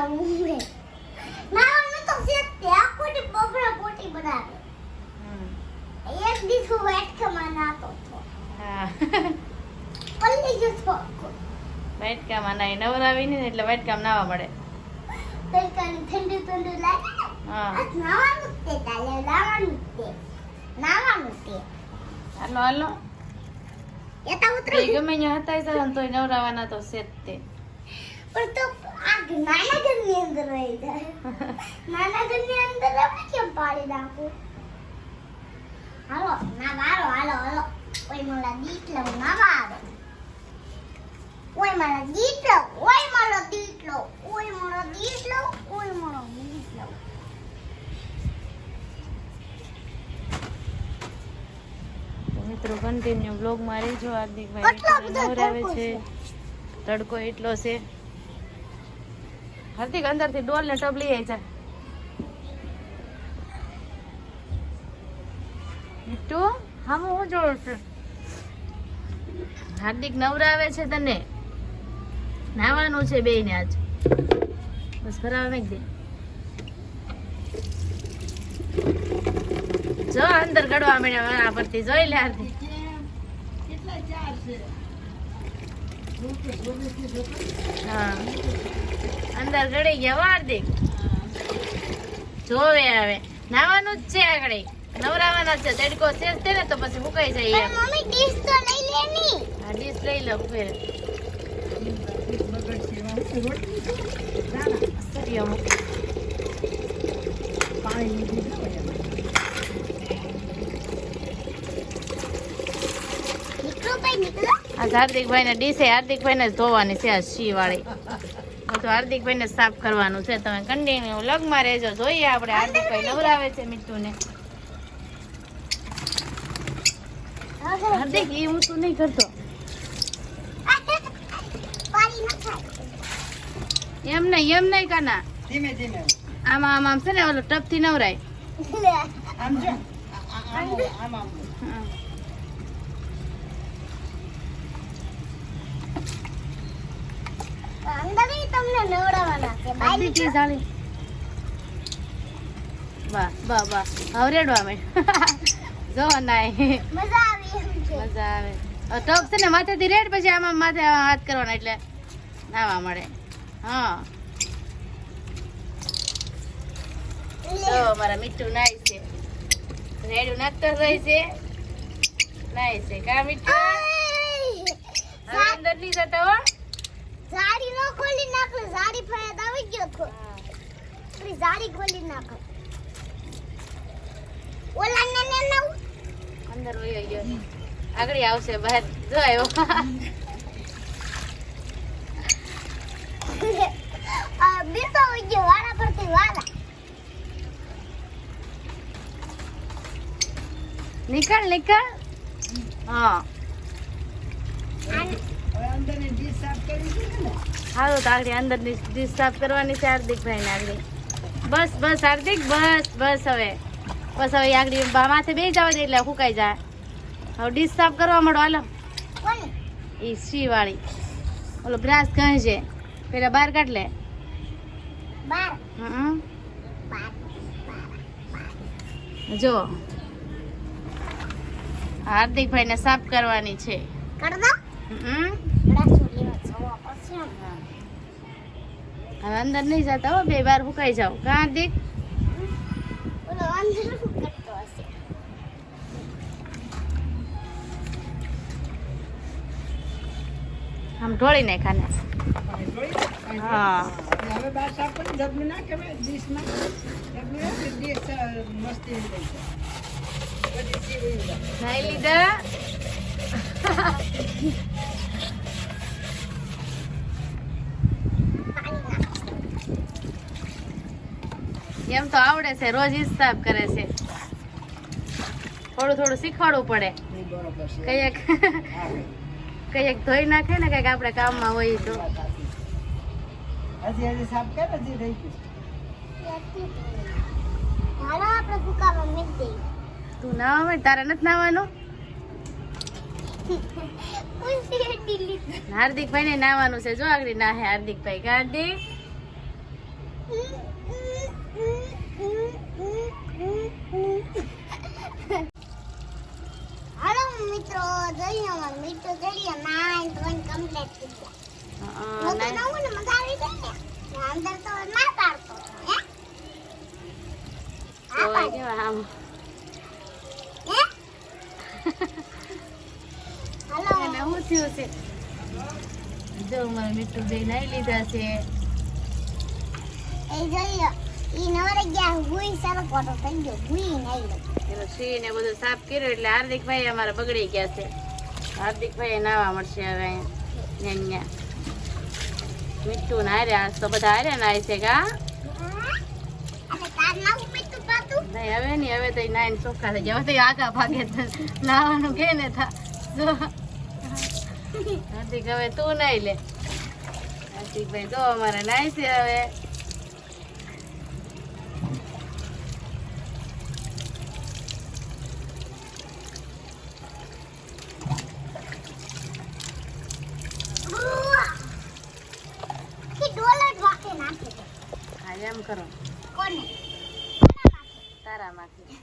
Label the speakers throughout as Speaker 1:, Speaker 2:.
Speaker 1: બનાવું નાવાનું તો છે ત્યાં કોટી બબડા પોટી બનાવે એક દિવસ વેટ કમાં નાતો તો
Speaker 2: હા
Speaker 1: પલ્લી જો તો
Speaker 2: વાટકામાં નાઈ નવરાવીને ને એટલે વાટકામાં નાવા મળે
Speaker 1: તઈ કાની ઠંડુ ઠંડુ લાગે
Speaker 2: હા
Speaker 1: આ નાવાનું તે તાલે નાવાનું તે
Speaker 2: હાલો હાલો
Speaker 1: એતા ઉતરે
Speaker 2: એ ગમે ત્યાં હતા સર તોય નવરાવાના તો છે જ તે
Speaker 1: પણ તો આ નાના ઘરની અંદર રહી જાય નાના ઘરની અંદર આપણે કેમ પાડી નાખું હાલો ના હાલો હાલો હાલો ઓય મારા દીકલો નાવા આવે ઓય મારા દીકલો ઓય મારો દીકલો ઓય મારો દીકલો ઓય મારો દીકલો
Speaker 2: તો મિત્રો કન્ટિન્યુ બ્લોગ માં રહેજો હાર્દિકભાઈ નવરાવે છે તડકો એટલો છે હાર્દિક અંદરથી ડોલ ને ટબ લઈ આવી છે મીઠુ હા હું જોઉં છું હાર્દિક નવરાવે છે તને નાવાનું છે બેય ને આજ બસ ભરાવા મેક દે જો અંદર ગડવા મળ્યા પરથી જોઈ લે હાર્દિક હા અંદર ગળી ગયા હાર્દિક જોવે આવે નાવાનું જ છે આગળ નવરાવાના છે તડકો છે ને તો પછી મુકાઈ જાય એમ
Speaker 1: મમ્મી ડીશ તો લઈ લે ની
Speaker 2: આ ડીશ લઈ લો ફેર આ હાર્દિકભાઈ ને ડીશ હાર્દિકભાઈ ને ધોવાની છે આ સી વાળી તો હાર્દિકભાઈ ને સાફ કરવાનું છે તમે કન્ટિન્યુ લગમાં રહેજો જોઈએ આપણે હાર્દિકભાઈ નવરાવે છે મીઠું ને હાર્દિક એ હું તું નહીં કરતો એમ નહીં કાના
Speaker 3: ધીમે ધીમે
Speaker 2: આમાં આમ છે ને ઓલો ટપ થી નવરાય
Speaker 3: આમ જો આમ આમ
Speaker 1: અંદરથી તમને નવડાવવાના છે
Speaker 2: હાર્દિક ઈ જાળી વાહ વાહ વાહ હવે રેડવા મે જો નાય
Speaker 1: મજા આવી એમ છે
Speaker 2: મજા આવે ટપ છે ને માથેથી રેડ પછી આમાં માથે હાથ કરવાના એટલે નાવા મળે હા તો મારા મીઠું નાય છે રેડું નાખતો રહી છે નાય છે કા મીઠું હવે અંદર નહીં જતા હો
Speaker 1: જાડી નો ખોલી નાખો જાડી ફાયદ આવી ગયો તો પ્લીઝ જાડી ખોલી નાખો ઓલા ને નવ
Speaker 2: અંદર વયો ગયો આગળ આવશે બહાર જો આવ્યો
Speaker 1: બીતો ગયો વાળા પરથી વાળા
Speaker 2: નીકળ નીકળ હા
Speaker 3: અંદરની ડીશ સાફ કરી દીધી ને
Speaker 2: હાલો તો આગળ અંદર ડીશ સાફ કરવાની છે હાર્દિકભાઈ ને આગળ બસ બસ હાર્દિક બસ બસ હવે આગળ માથે બે જવા દે એટલે ફૂકાઈ જાય હવે ડીશ સાફ કરવા માંડો હાલો
Speaker 1: કોને
Speaker 2: એ સી વાળી ઓલો બ્રાસ કહે છે પેલા બહાર કાઢ લે
Speaker 1: બાર
Speaker 2: હમ
Speaker 1: બાર
Speaker 2: જો હાર્દિકભાઈ ને સાફ કરવાની છે
Speaker 1: કર દો
Speaker 2: હમ
Speaker 1: બડા છોલીઓ જવા પછી
Speaker 2: હવે અંદર નહીં જતા હો બે બાર ફૂકાઈ જાવ કા હાર્દિક
Speaker 1: ઓલો અંદર કરતો હશે
Speaker 2: આમ ઢોળી ને ખાને હા
Speaker 3: હવે બાર સાફ કરી ડબલું ના કહેવાય ડીશમાં ડબલું એટલે ડીશ મસ્તી થઈ જાય બધી સીવી જાય
Speaker 2: નાઈ લીધા એમ તો આવડે છે રોજ ઈ સાફ કરે છે થોડું થોડું શીખવાડવું પડે
Speaker 3: એ બરોબર છે
Speaker 2: કઈક
Speaker 3: હા
Speaker 2: કઈક ધોઈ નાખે ને કઈક આપણે કામમાં હોય તો
Speaker 3: હજી સાફ કરે હજી રહી ગયું
Speaker 1: હાલો આપણે ભૂકામાં મૂકી દઈએ
Speaker 2: તું નાવા હોય તારે નથી નાવાનું
Speaker 1: ઉસી ડિલીટ
Speaker 2: હાર્દિકભાઈ ને નાવાનું છે જો આગળ ના હે હાર્દિકભાઈ હાર્દિક
Speaker 1: હાલો મિત્રો, જઈએ અમાર મિત્રો જઈએ નાઈન ધોઈને કમ્પ્લીટ થઈ ગયા. હું તો નવું ને મજા આવી ગઈ ને. અંદર તો ના પાડતો હે
Speaker 2: તો કેવા આમ
Speaker 1: હે હાલો
Speaker 2: અને હું થયું છે જો મારા મીઠું બે નાઈ લીધા છે.
Speaker 1: એ જોઈએ ઈ નવરે ગયા હુઈ સારો ફોટો થઈ ગયો હુઈ નહીં લો
Speaker 2: એનો સી ને બધું સાફ કર્યું એટલે હાર્દિકભાઈ અમારા બગડી ગયા છે. હાર્દિકભાઈ નાવા મળશે હવે અહીંયા મીઠું ને હારે આજ તો બધા હારે નાય છે કા
Speaker 1: અને તાર નાવું મીઠું પાતું
Speaker 2: નહીં હવે નહીં હવે તો નાઈને ચોખ્ખા થઈ ગયા. હવે તો આગા ભાગે નાવાનું કે ને થા જો હાર્દિક હવે તું નાઈ લે. હાર્દિકભાઈ જો અમારે નાય છે હવે.
Speaker 1: કે ડોલર વાકે નાખી દે
Speaker 2: હા એમ કરો
Speaker 1: કોને
Speaker 2: તારામાંથી.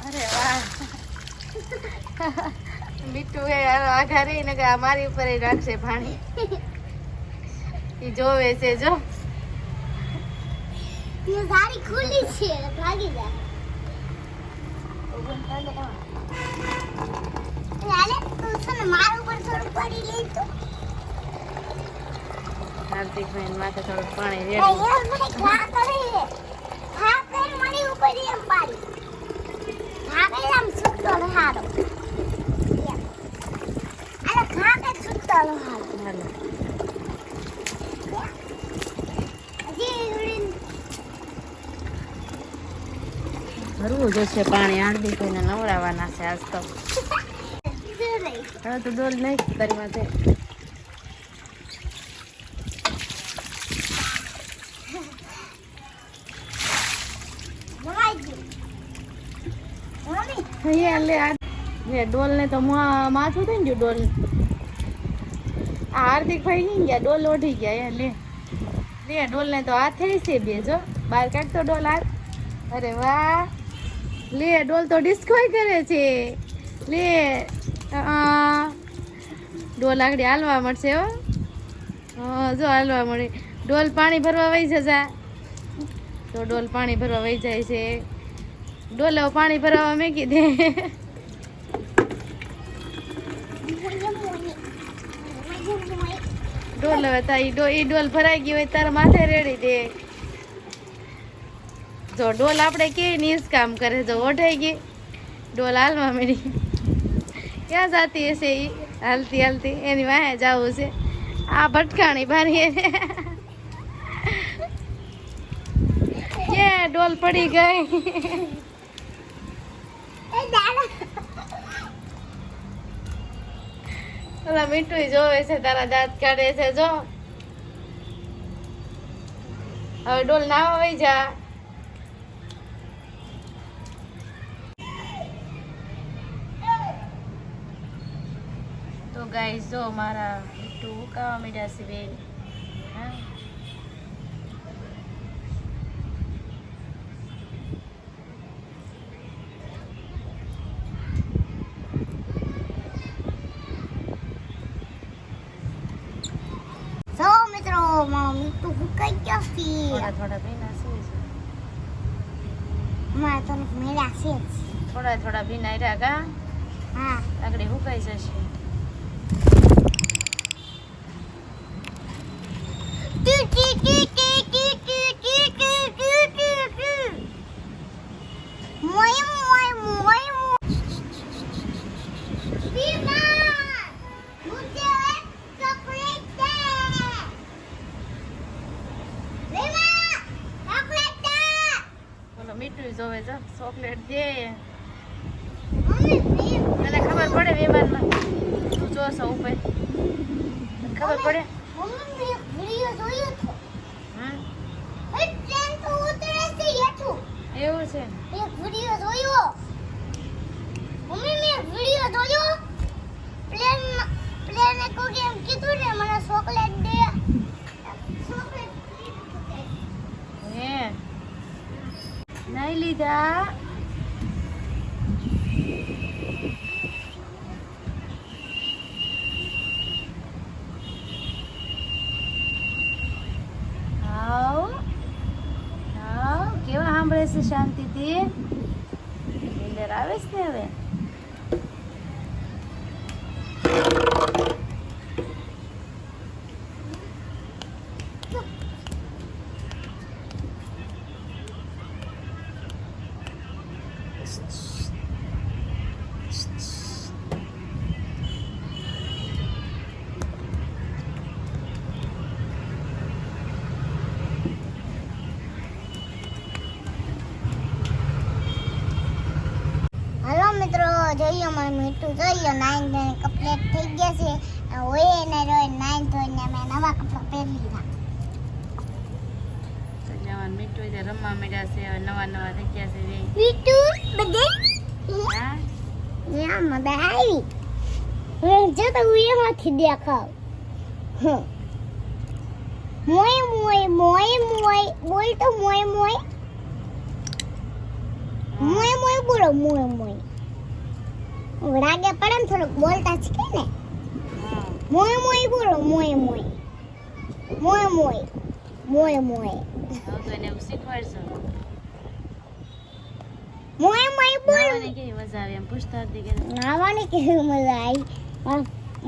Speaker 2: અરે વાહ મીઠું એ આઘા રહીને કે આ મારી ઉપર ય રાખશે પાણી. ઈ જોવે છે જો
Speaker 1: ये सारी खुली છે ભાગી જા હાલે તું છે ને માર ઉપર થોડું પડી લે તો
Speaker 2: હાર્દિકભાઈ માથે થોડું પાણી
Speaker 1: એ
Speaker 2: રેડવું.
Speaker 1: યાર મને ખા કરે ખા કર મને ઉપર એમ પાડી ખા કર આમ સુટ્ટો હારો અરે ખા કર સુટ્ટો હારો
Speaker 2: હાલો.
Speaker 1: હજી ઉડીન
Speaker 2: ભરવું જોશે પાણી. હાર્દિકભાઈને નવડાવવાના છે આજ તો. હવે તો ડોલ નહીં તારી માથે.
Speaker 1: નવાઈ ગયું મમ્મી
Speaker 2: અહીંયા લે આ ડોલ ને તો માથું થઈ ગયું ડોલ. આ હાર્દિકભાઈ નહીં ગયા ડોલ ઓઢી ગયા. એ લે લે ડોલ ને તો હાથે છે બે જો બહાર કાઢતો ડોલ હાથ. અરે વાહ લે ડોલ તો ડિસ્કોય કરે છે. લે ડોલ આગળ હાલવા મળશે હો. જો હાલવા મળે. ડોલ પાણી ભરવા વહી જજા તો ડોલ પાણી ભરવા વહી જાય છે. ડોલ હવે પાણી ભરવા મેકી દે. ડોલ હવે ઈ ડોલ ભરાઈ ગઈ હોય તારા માથે રેડી દે. જો ડોલ આપણે કે નીસ કામ કરે. જો ઓઢાઈ ગઈ ડોલ હાલવા મળી. ક્યાં જાતી હશે ઈ હાલતી હાલતી એની વાહે જવું છે. આ ભટકાણી બારી કે ડોલ પડી ગઈ.
Speaker 1: એ દાદા
Speaker 2: ઓલા મીઠું જોવે છે તારા દાંત કાઢે છે જો. હવે ડોલ નાવા વઈ જા. તો ગાઈસ જો મારા મીઠું ઉકાવા મીઠા છે બેન. હા
Speaker 1: સો મિત્રો મમ્મી તું હુકાઈ ગયો છે
Speaker 2: થોડા થોડા ભીના છે.
Speaker 1: મારે તો મેળા છે
Speaker 2: થોડા થોડા ભીના રહ્યા કા
Speaker 1: હા
Speaker 2: આગળ હુકાઈ જશે.
Speaker 1: T T T T T T T T T T T મોય મોય મોય બીમા મુજે ચોકલેટ દે બીમા ચોકલેટ દે
Speaker 2: ઓલો મીઠું જોવે જો ચોકલેટ દે.
Speaker 1: મમ્મી
Speaker 2: તને ખબર પડે વિમાનમાં તું જોશો ઉપર ખબર પડે.
Speaker 1: મમ્મી વિડિયો જોયો તો
Speaker 2: હમ
Speaker 1: એ ટ્રેન તો ઉતરે છે હેઠું
Speaker 2: એવું છે.
Speaker 1: એક વિડિયો જોયો મમ્મી મેં વિડિયો જોયો પ્લેન પ્લેને કોઈ એમ કીધું ને મને ચોકલેટ દે
Speaker 2: દીધા. હાવ હાવ કેવા સાંભળે છે શાંતિથી. નીંદર આવે છે ને હવે.
Speaker 1: હાલો મિત્રો, જોઈએ અમારે મીઠું જોઈએ. 9 કમ્પ્લીટ થઈ ગયા છે. હોય ને રોય 9 ધોઈને અમે નવા કપડાં પહેરી લીધા.
Speaker 2: તો જવાન મીઠું છે રમવા માંડ્યા છે. હવે નવા નવા થઈ ગયા છે.
Speaker 1: મીઠું બધે
Speaker 2: હા
Speaker 1: યા મજા આવી. હું જો તો હું એમાંથી દેખાવ. મોય મોય મોય મોય બોલ તો મોય મોય મોય મોય બોલો મોય મોય. રાગે પડે ને થોડુંક બોલતા શીખે ને.
Speaker 2: હા
Speaker 1: મોય મોય બોલો મોય મોય મોય મોય મોય મોય
Speaker 2: હવે તો એને એવું શીખવાડશો.
Speaker 1: મોય મોય બોલો.
Speaker 2: નાવાની કેવી મજા આવે એમ પૂછતા હતી કે
Speaker 1: નાવાની કેવી મજા આવી.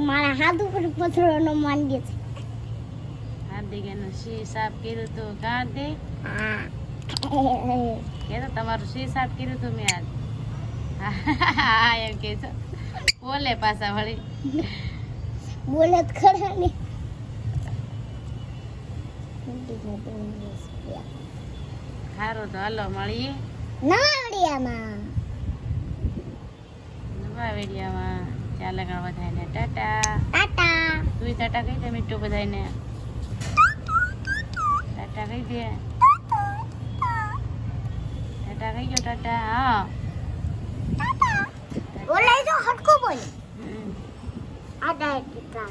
Speaker 1: મારા હાથ ઉપર પથરોનો માંડ્યો છે.
Speaker 2: હાર્દિક એનું શી સાફ કર્યું હતું. હાર્દિક
Speaker 1: હા
Speaker 2: કે તો તમારું શી સાફ કર્યું હતું મેં આજ. હા એમ કે છો. બોલે પાછા વળી.
Speaker 1: બોલે જ ખરા ને.
Speaker 2: સારું તો હાલો મળીએ
Speaker 1: નવા વિડીયોમાં.
Speaker 2: નવા વિડીયોમાં. ચાલ આગળ બધાને ટાટા.
Speaker 1: ટાટા.
Speaker 2: તું ટાટા કહી દે મીઠું બધાને. ટાટા કહી દે. ટાટા કહી ગયો ટાટા. હા
Speaker 1: બોલાય તો હટકો બોલ.
Speaker 2: હમ.
Speaker 1: આ ટાટા.